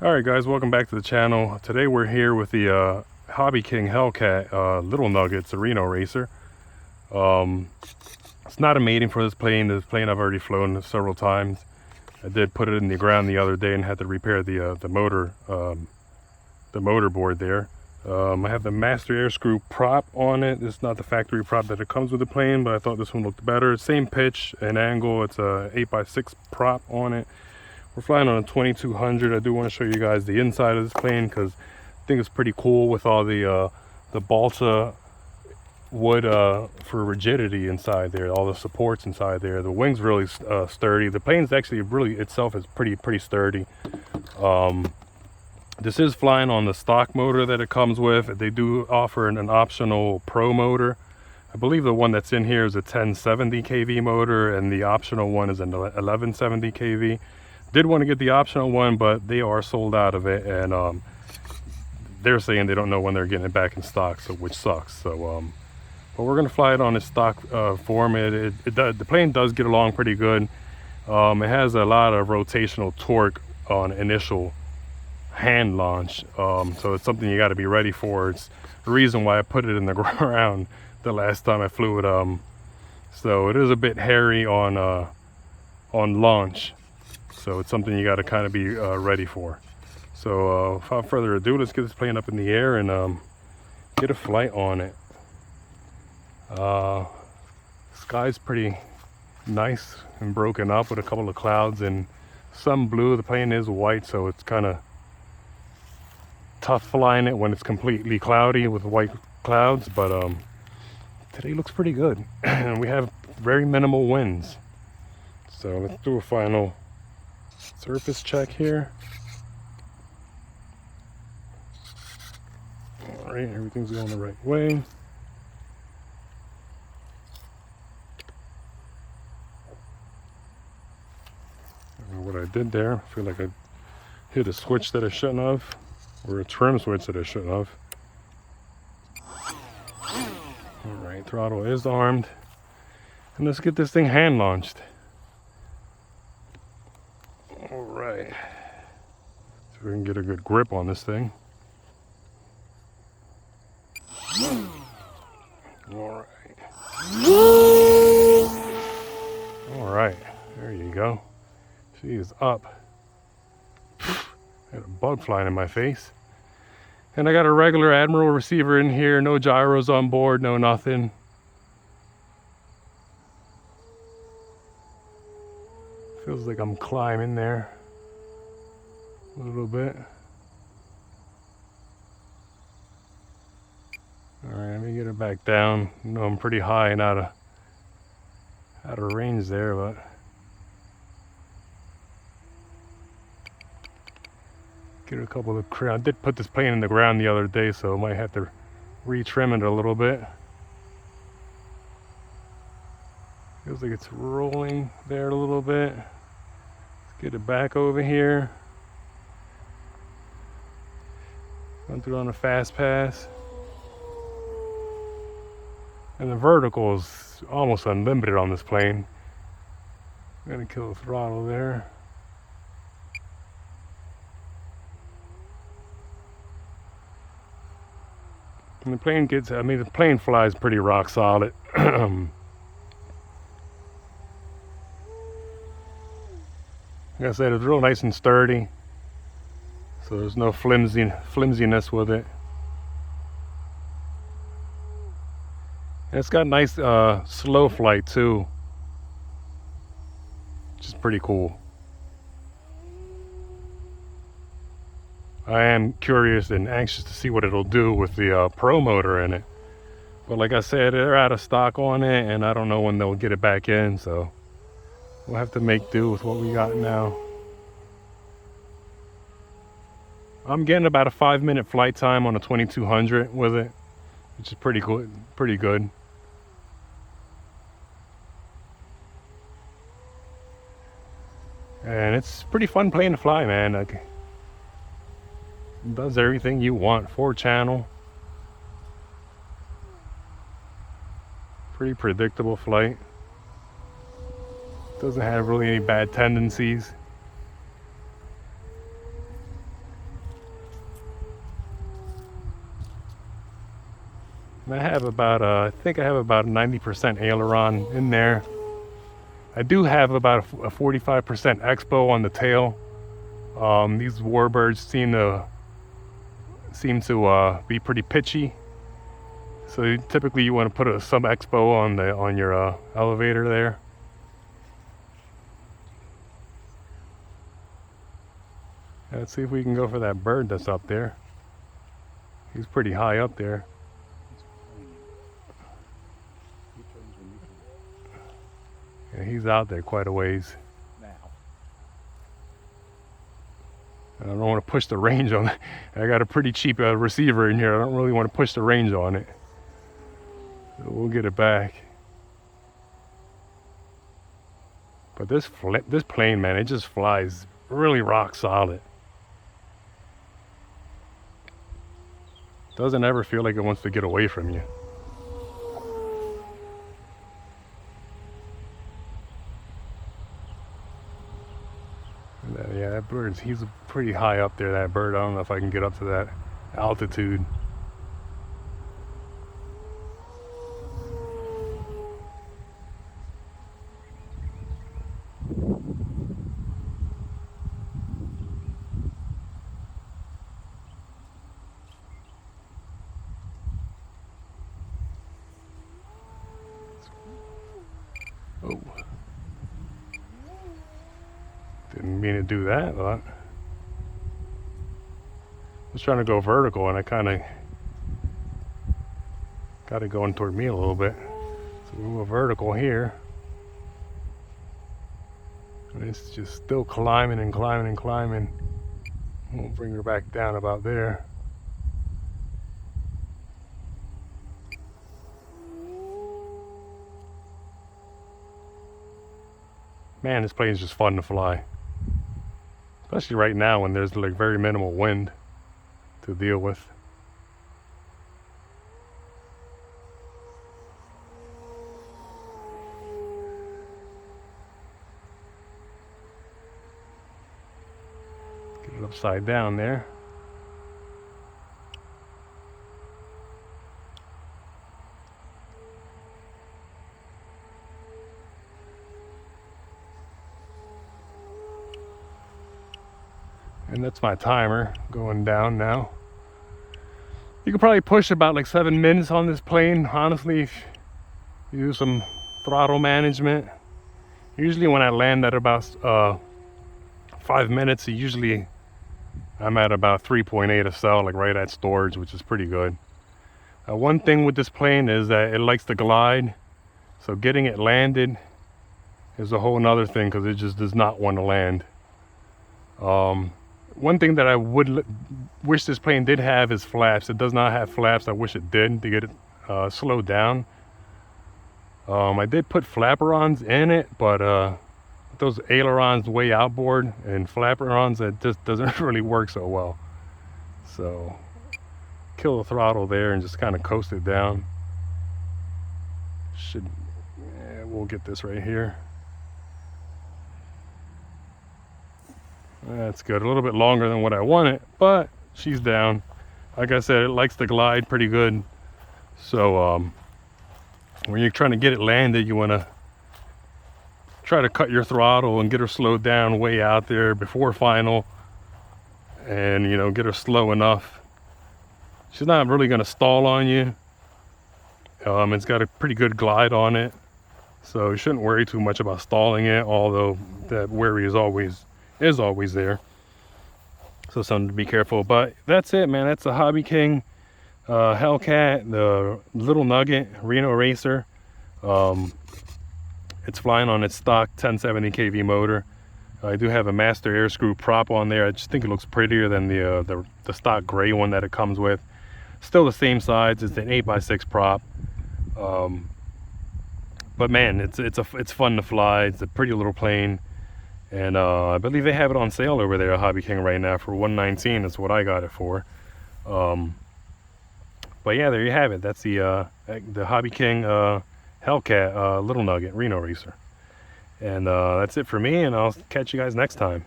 Alright guys, welcome back to the channel. Today we're here with the Hobby King Hellcat Little Nugget. It's a Reno racer. It's not a mating for this plane. This plane I've already flown several times. I did put it in the ground the other day and had to repair the motor board there. I have the master air screw prop on it. It's not the factory prop that it comes with the plane, but I thought this one looked better. Same pitch and angle. It's a 8x6 prop on it. We're flying on a 2200. I do want to show you guys the inside of this plane because I think it's pretty cool with all the balsa wood for rigidity inside there, all the supports inside there. The wings really sturdy. The plane's actually really itself is pretty sturdy. This is flying on the stock motor that it comes with. They do offer an optional pro motor. I believe the one that's in here is a 1070 kV motor and the optional one is an 1170 kV. Did want to get the optional one, but they are sold out of it, and they're saying they don't know when they're getting it back in stock, so which sucks. So but we're gonna fly it on its stock form. The plane does get along pretty good. It has a lot of rotational torque on initial hand launch, so it's something you got to be ready for. It's the reason why I put it in the ground the last time I flew it. So it is a bit hairy on launch. So it's something you got to kind of be ready for. So without further ado, let's get this plane up in the air and get a flight on it. Sky's pretty nice and broken up with a couple of clouds and some blue. The plane is white, so it's kind of tough flying it when it's completely cloudy with white clouds, but today looks pretty good. And we have very minimal winds. So let's do a final surface check here. All right, everything's going the right way. I don't know what I did there. I feel like I hit a switch that I shouldn't have, or a trim switch that I shouldn't have. All right, throttle is armed. And let's get this thing hand launched. All right, so we can get a good grip on this thing. All right, there you go. She is up. I had a bug flying in my face. And I got a regular Admiral receiver in here, no gyros on board, no nothing. Feels like I'm climbing there a little bit. All right, let me get it back down. You know, I'm pretty high and out of range there, but get a couple of I did put this plane in the ground the other day, so I might have to retrim it a little bit. Feels like it's rolling there a little bit. Get it back over here. Run through on a fast pass. And the vertical is almost unlimited on this plane. I'm gonna kill the throttle there. And the plane gets, I mean, the plane flies pretty rock solid. Like I said, it's real nice and sturdy, so there's no flimsiness with it. And it's got nice slow flight too, which is pretty cool. I am curious and anxious to see what it'll do with the pro motor in it. But like I said, they're out of stock on it, and I don't know when they'll get it back in, so we'll have to make do with what we got now. I'm getting about a 5-minute flight time on a 2200 with it, which is pretty good. And it's pretty fun plane to fly, man. Like, it does everything you want. 4-channel. Pretty predictable flight. Doesn't have really any bad tendencies. And I have about, I think I have about 90% aileron in there. I do have about a 45% expo on the tail. These warbirds seem to be pretty pitchy. So typically you want to put some expo on your elevator there. Let's see if we can go for that bird that's up there. He's pretty high up there. Yeah, he's out there quite a ways. I don't want to push the range on it. I got a pretty cheap receiver in here. I don't really want to push the range on it. So we'll get it back. But this plane, man, it just flies really rock solid. Doesn't ever feel like it wants to get away from you. Yeah, that bird, he's pretty high up there, that bird. I don't know if I can get up to that altitude. Oh. Didn't mean to do that, but I was trying to go vertical and I kind of got it going toward me a little bit. So we'll go vertical here. And it's just still climbing and climbing and climbing. We'll bring her back down about there. Man, this plane is just fun to fly. Especially right now when there's like very minimal wind to deal with. Get it upside down there. And that's my timer going down now. You could probably push about like 7 minutes on this plane, honestly, if you do some throttle management. Usually when I land at about 5 minutes, usually I'm at about 3.8 a cell, like right at storage, which is pretty good. One thing with this plane is that it likes to glide, so getting it landed is a whole nother thing because it just does not want to land. One thing that I would wish this plane did have is flaps. It does not have flaps. I wish it did to get it slowed down. I did put flaperons in it, but those ailerons way outboard and flaperons, it just doesn't really work so well. So kill the throttle there and just kind of coast it down. We'll get this right here. That's good. A little bit longer than what I wanted, but she's down. Like I said, it likes to glide pretty good. So when you're trying to get it landed, you want to try to cut your throttle and get her slowed down way out there before final, and you know, get her slow enough. She's not really going to stall on you. It's got a pretty good glide on it, so you shouldn't worry too much about stalling it, although that worry is always there. So something to be careful. But that's it, man. That's a Hobby King Hellcat, the Little Nugget Reno Racer. It's flying on its stock 1070 kV motor. I do have a master air screw prop on there. I just think it looks prettier than the stock gray one that it comes with. Still the same size. It's an 8x6 prop. But man, it's fun to fly. It's a pretty little plane. And I believe they have it on sale over there at Hobby King right now for $119. That's what I got it for. But yeah, there you have it. That's the Hobby King Hellcat Little Nugget Reno Racer. And that's it for me, and I'll catch you guys next time.